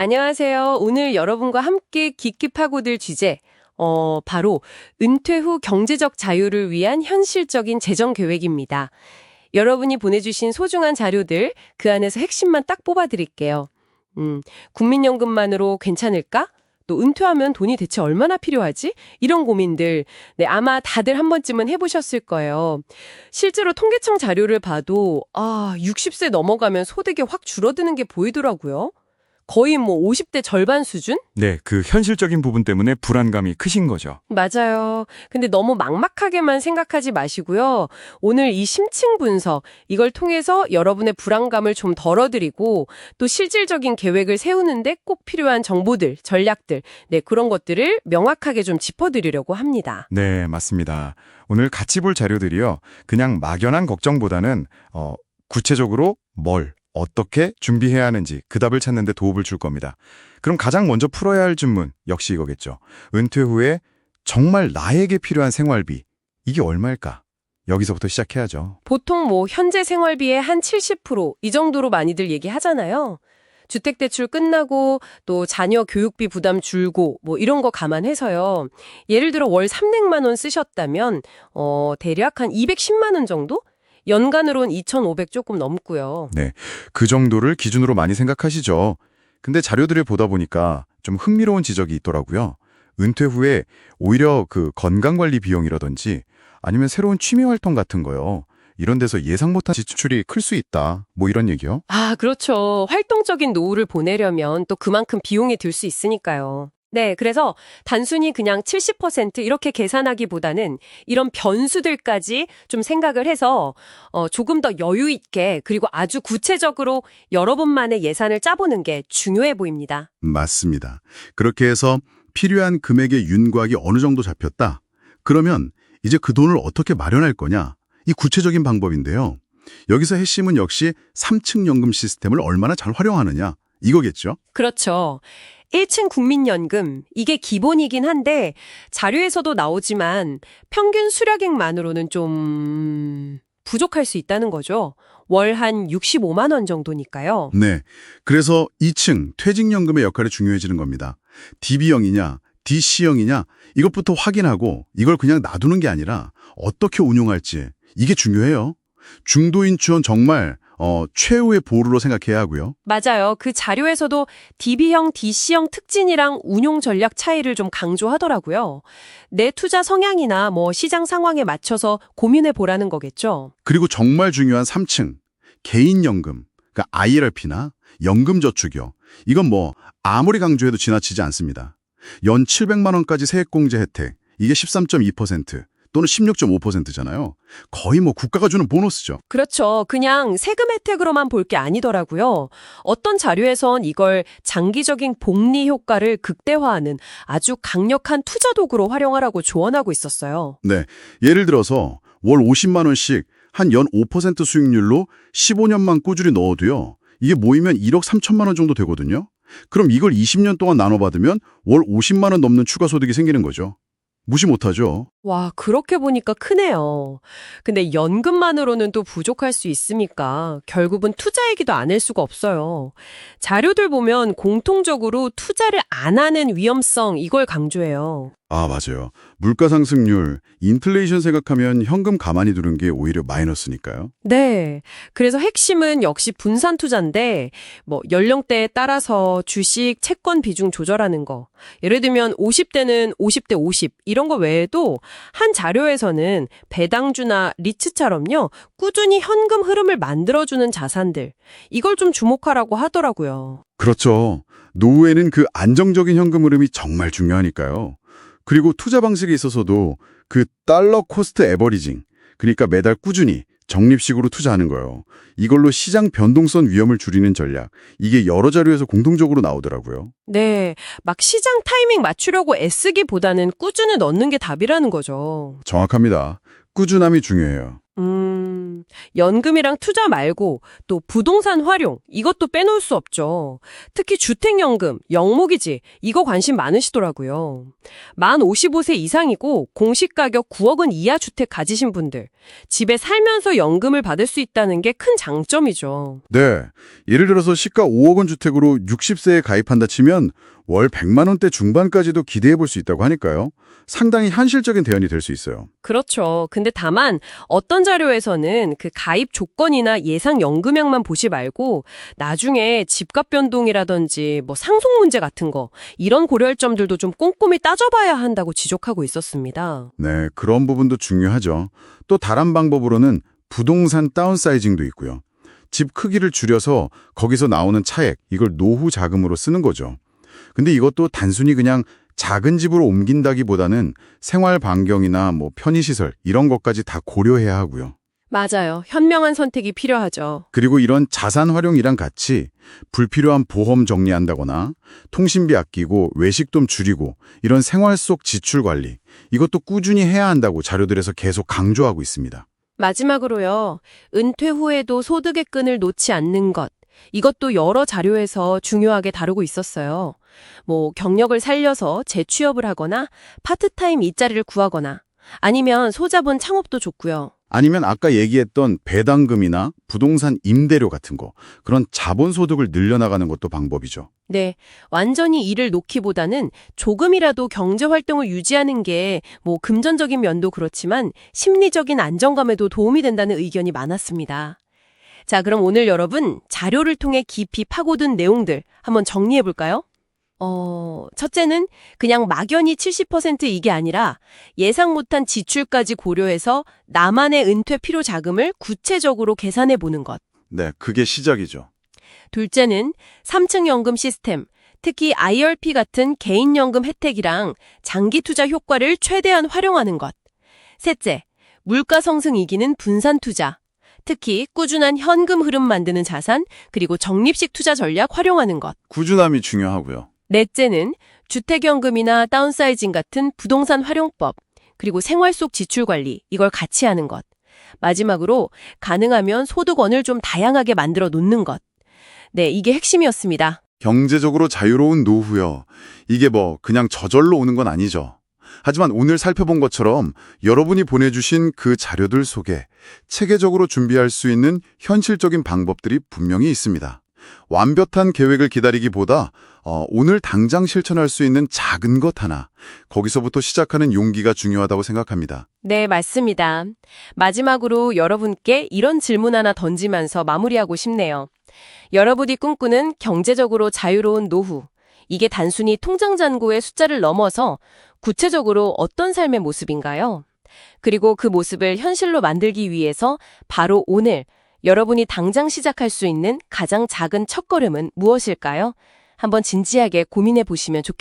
안녕하세요. 오늘 여러분과 함께 깊이 파고들 주제, 바로 은퇴 후 경제적 자유를 위한 현실적인 재정 계획입니다. 여러분이 보내주신 소중한 자료들, 그 안에서 핵심만 딱 뽑아드릴게요. 국민연금만으로 괜찮을까? 또 은퇴하면 돈이 대체 얼마나 필요하지? 이런 고민들, 네, 아마 다들 한 번쯤은 해보셨을 거예요. 실제로 통계청 자료를 봐도, 60세 넘어가면 소득이 확 줄어드는 게 보이더라고요. 거의 50대 절반 수준? 네, 그 현실적인 부분 때문에 불안감이 크신 거죠. 맞아요. 근데 너무 막막하게만 생각하지 마시고요. 오늘 이 심층 분석, 이걸 통해서 여러분의 불안감을 좀 덜어드리고 또 실질적인 계획을 세우는데 꼭 필요한 정보들, 전략들, 네, 그런 것들을 명확하게 좀 짚어드리려고 합니다. 네, 맞습니다. 오늘 같이 볼 자료들이요. 그냥 막연한 걱정보다는 구체적으로 어떻게 준비해야 하는지 그 답을 찾는 데 도움을 줄 겁니다. 그럼 가장 먼저 풀어야 할 질문 역시 이거겠죠. 은퇴 후에 정말 나에게 필요한 생활비, 이게 얼마일까? 여기서부터 시작해야죠. 보통 현재 생활비의 한 70%, 이 정도로 많이들 얘기하잖아요. 주택대출 끝나고 또 자녀 교육비 부담 줄고 이런 거 감안해서요. 예를 들어 월 300만 원 쓰셨다면 대략 한 210만 원 정도? 연간으로는 2,500 조금 넘고요. 네, 그 정도를 기준으로 많이 생각하시죠. 근데 자료들을 보다 보니까 좀 흥미로운 지적이 있더라고요. 은퇴 후에 오히려 그 건강관리 비용이라든지 아니면 새로운 취미활동 같은 거요. 이런 데서 예상 못한 지출이 클 수 있다. 이런 얘기요. 그렇죠. 활동적인 노후를 보내려면 또 그만큼 비용이 들 수 있으니까요. 네, 그래서 단순히 그냥 70% 이렇게 계산하기보다는 이런 변수들까지 좀 생각을 해서 조금 더 여유 있게 그리고 아주 구체적으로 여러분만의 예산을 짜보는 게 중요해 보입니다. 맞습니다. 그렇게 해서 필요한 금액의 윤곽이 어느 정도 잡혔다. 그러면 이제 그 돈을 어떻게 마련할 거냐? 이 구체적인 방법인데요. 여기서 핵심은 역시 3층 연금 시스템을 얼마나 잘 활용하느냐, 이거겠죠? 그렇죠. 1층 국민연금, 이게 기본이긴 한데 자료에서도 나오지만 평균 수령액만으로는 좀 부족할 수 있다는 거죠. 월 한 65만 원 정도니까요. 네. 그래서 2층 퇴직연금의 역할이 중요해지는 겁니다. DB형이냐, DC형이냐 이것부터 확인하고 이걸 그냥 놔두는 게 아니라 어떻게 운용할지 이게 중요해요. 중도인출은 정말 최후의 보루로 생각해야 하고요. 맞아요. 그 자료에서도 DB형, DC형 특징이랑 운용 전략 차이를 좀 강조하더라고요. 내 투자 성향이나 시장 상황에 맞춰서 고민해 보라는 거겠죠. 그리고 정말 중요한 3층 개인연금, 그러니까 IRP나 연금저축이요. 이건 아무리 강조해도 지나치지 않습니다. 연 700만 원까지 세액공제 혜택, 이게 13.2%. 또는 16.5%잖아요. 거의 국가가 주는 보너스죠. 그렇죠. 그냥 세금 혜택으로만 볼 게 아니더라고요. 어떤 자료에선 이걸 장기적인 복리 효과를 극대화하는 아주 강력한 투자 도구로 활용하라고 조언하고 있었어요. 네, 예를 들어서 월 50만 원씩 한 연 5% 수익률로 15년만 꾸준히 넣어도요. 이게 모이면 1억 3천만 원 정도 되거든요. 그럼 이걸 20년 동안 나눠받으면 월 50만 원 넘는 추가 소득이 생기는 거죠. 무시 못하죠. 와, 그렇게 보니까 크네요. 근데 연금만으로는 또 부족할 수 있으니까 결국은 투자 얘기도 안 할 수가 없어요. 자료들 보면 공통적으로 투자를 안 하는 위험성 이걸 강조해요. 맞아요. 물가 상승률, 인플레이션 생각하면 현금 가만히 두는 게 오히려 마이너스니까요. 네. 그래서 핵심은 역시 분산 투자인데 연령대에 따라서 주식, 채권 비중 조절하는 거. 예를 들면 50대는 50대 50 이런 거 외에도 한 자료에서는 배당주나 리츠처럼요. 꾸준히 현금 흐름을 만들어주는 자산들. 이걸 좀 주목하라고 하더라고요. 그렇죠. 노후에는 그 안정적인 현금 흐름이 정말 중요하니까요. 그리고 투자 방식에 있어서도 그 달러 코스트 에버리징, 그러니까 매달 꾸준히 적립식으로 투자하는 거예요. 이걸로 시장 변동성 위험을 줄이는 전략, 이게 여러 자료에서 공통적으로 나오더라고요. 네, 막 시장 타이밍 맞추려고 애쓰기보다는 꾸준히 넣는 게 답이라는 거죠. 정확합니다. 꾸준함이 중요해요. 연금이랑 투자 말고 또 부동산 활용, 이것도 빼놓을 수 없죠. 특히 주택연금, 영목이지, 이거 관심 많으시더라고요. 만 55세 이상이고 공시가격 9억 원 이하 주택 가지신 분들, 집에 살면서 연금을 받을 수 있다는 게 큰 장점이죠. 네. 예를 들어서 시가 5억 원 주택으로 60세에 가입한다 치면 월 100만 원대 중반까지도 기대해 볼 수 있다고 하니까요. 상당히 현실적인 대안이 될 수 있어요. 그렇죠. 근데 다만 어떤 자료에서는 그 가입 조건이나 예상 연금액만 보지 말고 나중에 집값 변동이라든지 뭐 상속 문제 같은 거 이런 고려할 점들도 좀 꼼꼼히 따져봐야 한다고 지적하고 있었습니다. 네, 그런 부분도 중요하죠. 또 다른 방법으로는 부동산 다운사이징도 있고요. 집 크기를 줄여서 거기서 나오는 차액, 이걸 노후 자금으로 쓰는 거죠. 근데 이것도 단순히 그냥 작은 집으로 옮긴다기보다는 생활 반경이나 뭐 편의시설 이런 것까지 다 고려해야 하고요. 맞아요. 현명한 선택이 필요하죠. 그리고 이런 자산 활용이랑 같이 불필요한 보험 정리한다거나 통신비 아끼고 외식돈 줄이고 이런 생활 속 지출 관리 이것도 꾸준히 해야 한다고 자료들에서 계속 강조하고 있습니다. 마지막으로요. 은퇴 후에도 소득의 끈을 놓지 않는 것. 이것도 여러 자료에서 중요하게 다루고 있었어요. 뭐 경력을 살려서 재취업을 하거나 파트타임 일자리를 구하거나 아니면 소자본 창업도 좋고요. 아니면 아까 얘기했던 배당금이나 부동산 임대료 같은 거 그런 자본소득을 늘려나가는 것도 방법이죠. 네, 완전히 일을 놓기보다는 조금이라도 경제활동을 유지하는 게 뭐 금전적인 면도 그렇지만 심리적인 안정감에도 도움이 된다는 의견이 많았습니다. 자, 그럼 오늘 여러분 자료를 통해 깊이 파고든 내용들 한번 정리해 볼까요? 첫째는 그냥 막연히 70% 이게 아니라 예상 못한 지출까지 고려해서 나만의 은퇴 필요 자금을 구체적으로 계산해 보는 것. 네, 그게 시작이죠. 둘째는 3층 연금 시스템, 특히 IRP 같은 개인연금 혜택이랑 장기 투자 효과를 최대한 활용하는 것. 셋째, 물가 상승 이기는 분산 투자. 특히 꾸준한 현금 흐름 만드는 자산, 그리고 적립식 투자 전략 활용하는 것. 꾸준함이 중요하고요. 넷째는 주택연금이나 다운사이징 같은 부동산 활용법, 그리고 생활 속 지출 관리, 이걸 같이 하는 것. 마지막으로 가능하면 소득원을 좀 다양하게 만들어 놓는 것. 네, 이게 핵심이었습니다. 경제적으로 자유로운 노후요. 이게 뭐 그냥 저절로 오는 건 아니죠. 하지만 오늘 살펴본 것처럼 여러분이 보내주신 그 자료들 속에 체계적으로 준비할 수 있는 현실적인 방법들이 분명히 있습니다. 완벽한 계획을 기다리기보다 오늘 당장 실천할 수 있는 작은 것 하나, 거기서부터 시작하는 용기가 중요하다고 생각합니다. 네, 맞습니다. 마지막으로 여러분께 이런 질문 하나 던지면서 마무리하고 싶네요. 여러분이 꿈꾸는 경제적으로 자유로운 노후, 이게 단순히 통장 잔고의 숫자를 넘어서 구체적으로 어떤 삶의 모습인가요? 그리고 그 모습을 현실로 만들기 위해서 바로 오늘 여러분이 당장 시작할 수 있는 가장 작은 첫걸음은 무엇일까요? 한번 진지하게 고민해 보시면 좋겠습니다.